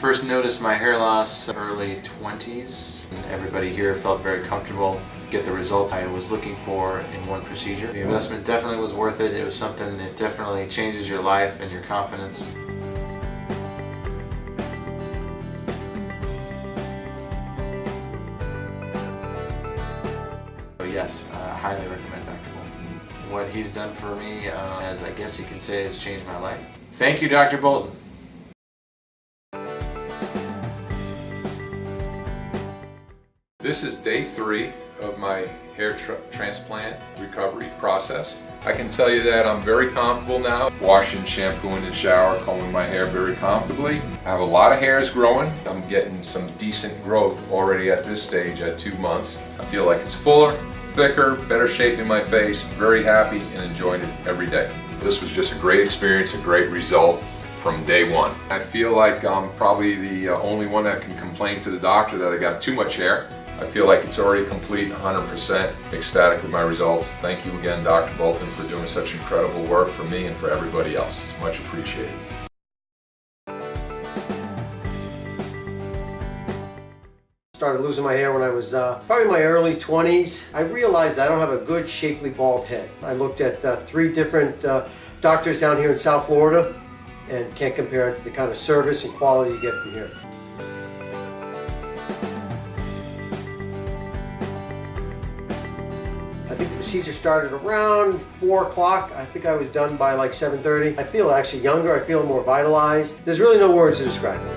First noticed my hair loss early 20s. And everybody here felt very comfortable. Get the results I was looking for in one procedure. The investment definitely was worth it. It was something that definitely changes your life and your confidence. So yes, I highly recommend Dr. Bolton. What he's done for me, as I guess you can say, has changed my life. Thank you, Dr. Bolton. This is day 3 of my hair transplant recovery process. I can tell you that I'm very comfortable now, washing, shampooing, and shower, combing my hair very comfortably. I have a lot of hairs growing. I'm getting some decent growth already at this stage at 2 months. I feel like it's fuller, thicker, better shape in my face. Very happy and enjoying it every day. This was just a great experience, a great result from day one. I feel like I'm probably the only one that can complain to the doctor that I got too much hair. I feel like it's already complete, 100% ecstatic with my results. Thank you again, Dr. Bolton, for doing such incredible work for me and for everybody else. It's much appreciated. Started losing my hair when I was probably in my early 20s. I realized I don't have a good shapely bald head. I looked at 3 different doctors down here in South Florida and can't compare it to the kind of service and quality you get from here. I think the procedure started around 4 o'clock. I think I was done by like 7:30. I feel actually younger, I feel more vitalized. There's really no words to describe it.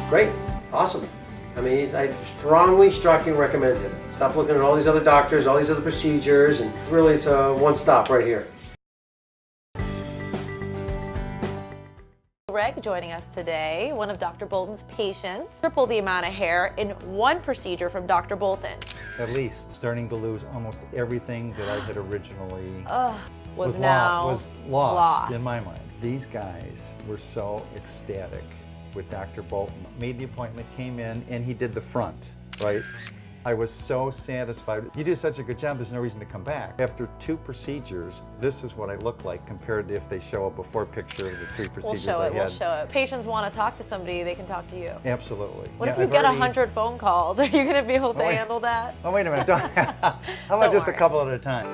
Great, awesome. I mean, I strongly recommend it. Stop looking at all these other doctors, all these other procedures, and really it's a one-stop right here. Greg joining us today, one of Dr. Bolton's patients. Triple the amount of hair in one procedure from Dr. Bolton. At least starting to lose almost everything that I had originally was lost in my mind. These guys were so ecstatic with Dr. Bolton. Made the appointment, came in, and he did the front, right? I was so satisfied. You do such a good job, there's no reason to come back. After 2 procedures, this is what I look like compared to if they show a before picture of the 3 procedures I had. We'll show it. Patients want to talk to somebody, they can talk to you. Absolutely. What if you get 100 phone calls? Are you going to be able to handle that? Oh, wait a minute. How about just a couple at a time?